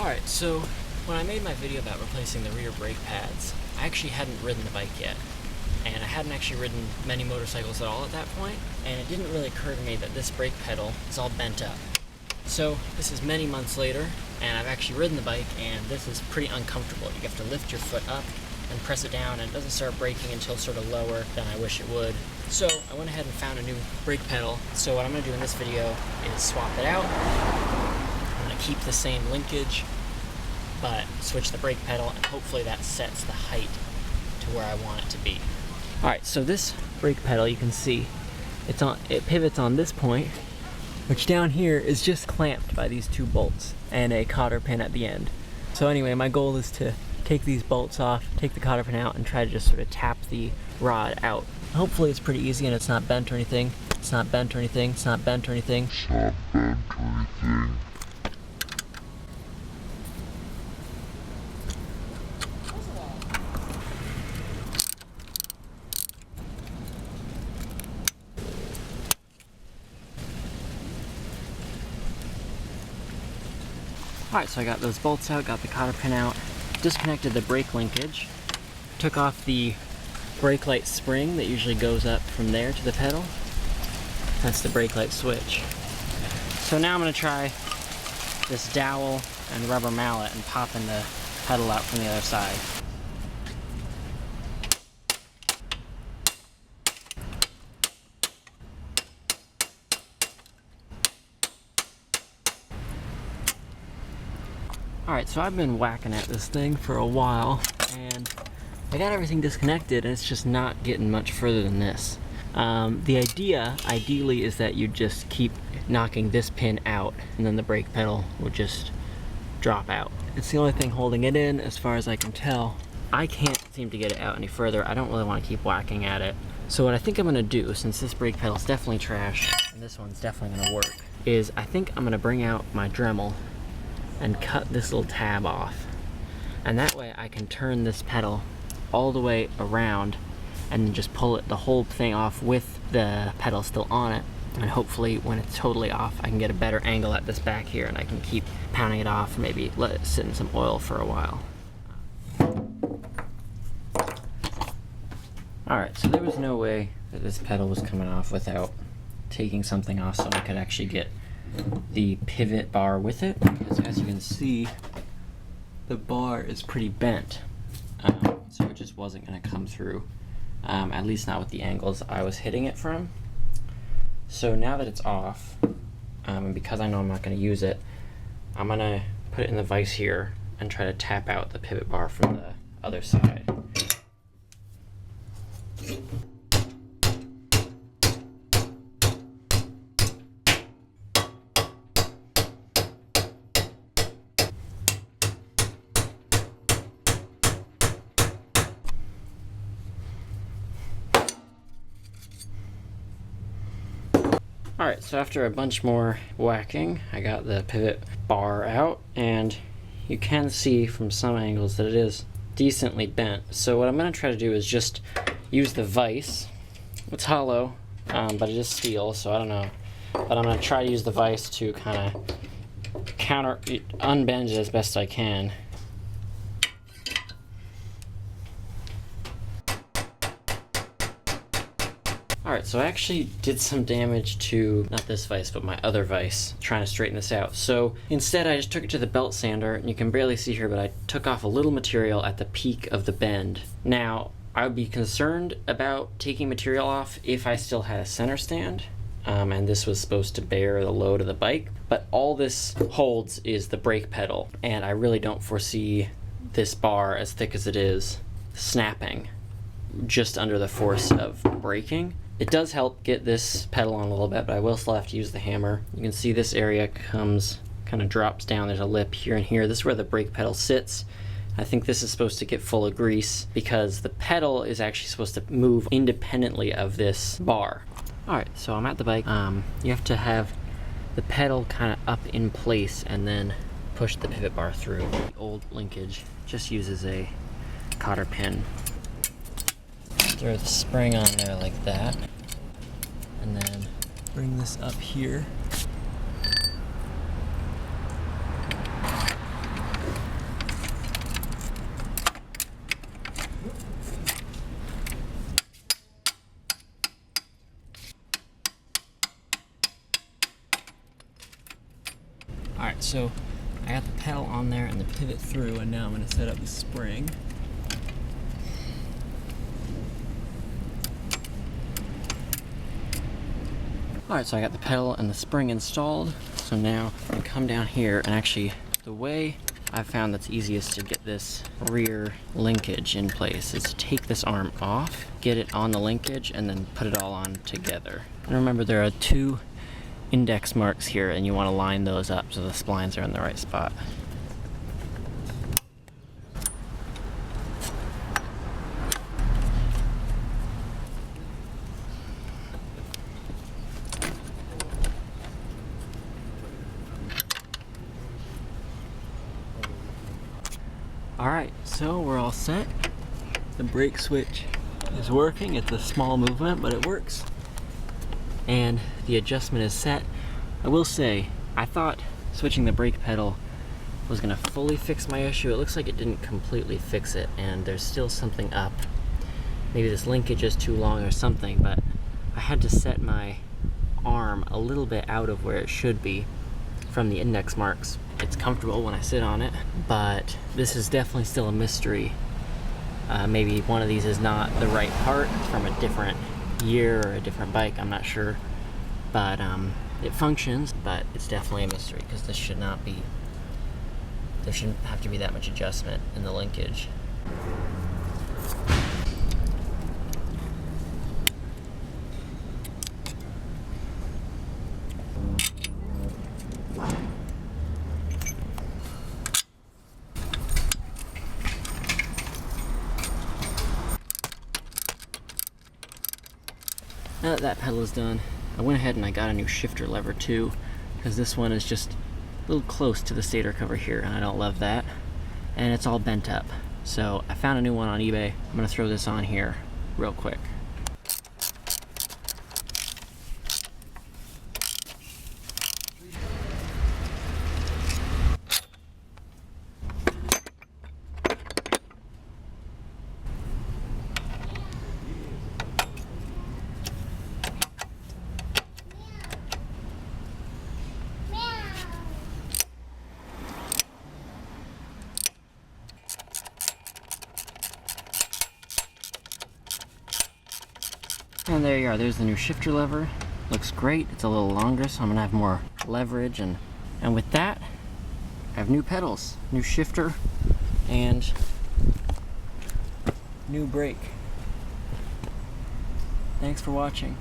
Alright, so when I made my video about replacing the rear brake pads, I actually hadn't ridden the bike yet. And I hadn't actually ridden many motorcycles at all at that point, and it didn't really occur to me that this brake pedal is all bent up. So this is many months later, and I've actually ridden the bike, and this is pretty uncomfortable. You have to lift your foot up and press it down, and it doesn't start braking until sort of lower than I wish it would. So I went ahead and found a new brake pedal. So what I'm going to do in this video is swap it out. I'm going to keep the same linkage, but switch the brake pedal, and hopefully that sets the height to where I want it to be. Alright, so this brake pedal, you can see, it pivots on this point, which down here is just clamped by these two bolts and a cotter pin at the end. So anyway, my goal is to take these bolts off, take the cotter pin out, and try to just sort of tap the rod out. Hopefully it's pretty easy and it's not bent or anything. It's not bent or anything. It's not bent or anything. It's not bent or anything. Alright, so I got those bolts out, got the cotter pin out, disconnected the brake linkage, took off the brake light spring that usually goes up from there to the pedal. That's the brake light switch. So now I'm going to try this dowel and rubber mallet and popping the pedal out from the other side. Alright, so I've been whacking at this thing for a while, and I got everything disconnected, and it's just not getting much further than this. The idea, ideally, is that you just keep knocking this pin out, and then the brake pedal will just drop out. It's the only thing holding it in, as far as I can tell. I can't seem to get it out any further. I don't really want to keep whacking at it. So what I think I'm going to do, since this brake pedal is definitely trash, and this one's definitely going to work, is I think I'm going to bring out my Dremel and cut this little tab off, and that way I can turn this pedal all the way around and then just pull the whole thing off with the pedal still on it, and hopefully when it's totally off I can get a better angle at this back here and I can keep pounding it off, maybe let it sit in some oil for a while. Alright, so there was no way that this pedal was coming off without taking something off so I could actually get the pivot bar with it, because as you can see, the bar is pretty bent, so it just wasn't going to come through, at least not with the angles I was hitting it from. So now that it's off, and because I know I'm not going to use it, I'm going to put it in the vise here and try to tap out the pivot bar from the other side. Alright, so after a bunch more whacking, I got the pivot bar out, and you can see from some angles that it is decently bent. So what I'm going to try to do is just use the vise. It's hollow, but it is steel, so I don't know. But I'm going to try to use the vise to kind of unbend it as best I can. Alright, so I actually did some damage to, not this vise, but my other vise, trying to straighten this out. So instead I just took it to the belt sander, and you can barely see here, but I took off a little material at the peak of the bend. Now, I would be concerned about taking material off if I still had a center stand, and this was supposed to bear the load of the bike, but all this holds is the brake pedal, and I really don't foresee this bar, as thick as it is, snapping just under the force of braking. It does help get this pedal on a little bit, but I will still have to use the hammer. You can see this area kind of drops down. There's a lip here and here. This is where the brake pedal sits. I think this is supposed to get full of grease because the pedal is actually supposed to move independently of this bar. Alright, so I'm at the bike. You have to have the pedal kind of up in place and then push the pivot bar through. The old linkage just uses a cotter pin. Throw the spring on there like that, and then bring this up here so I got the pedal on there and the pivot through, and now I'm going to set up the spring. Alright, so I got the pedal and the spring installed, so now I'm going to come down here, and actually the way I've found that's easiest to get this rear linkage in place is to take this arm off, get it on the linkage, and then put it all on together. And remember, there are 2 index marks here, and you want to line those up so the splines are in the right spot. Alright, so we're all set. The brake switch is working. It's a small movement, but it works. And the adjustment is set. I will say, I thought switching the brake pedal was going to fully fix my issue. It looks like it didn't completely fix it, and there's still something up. Maybe this linkage is too long or something, but I had to set my arm a little bit out of where it should be from the index marks. It's comfortable when I sit on it, but this is definitely still a mystery. Maybe one of these is not the right part from a different year or a different bike, I'm not sure. But it functions, but it's definitely a mystery because this should not be, there shouldn't have to be that much adjustment in the linkage. Now that that pedal is done, I went ahead and I got a new shifter lever too, because this one is just a little close to the stator cover here, and I don't love that. And it's all bent up. So I found a new one on eBay. I'm gonna throw this on here real quick. And there you are, there's the new shifter lever. Looks great, it's a little longer, so I'm gonna have more leverage, and with that, I have new pedals, new shifter, and new brake. Thanks for watching.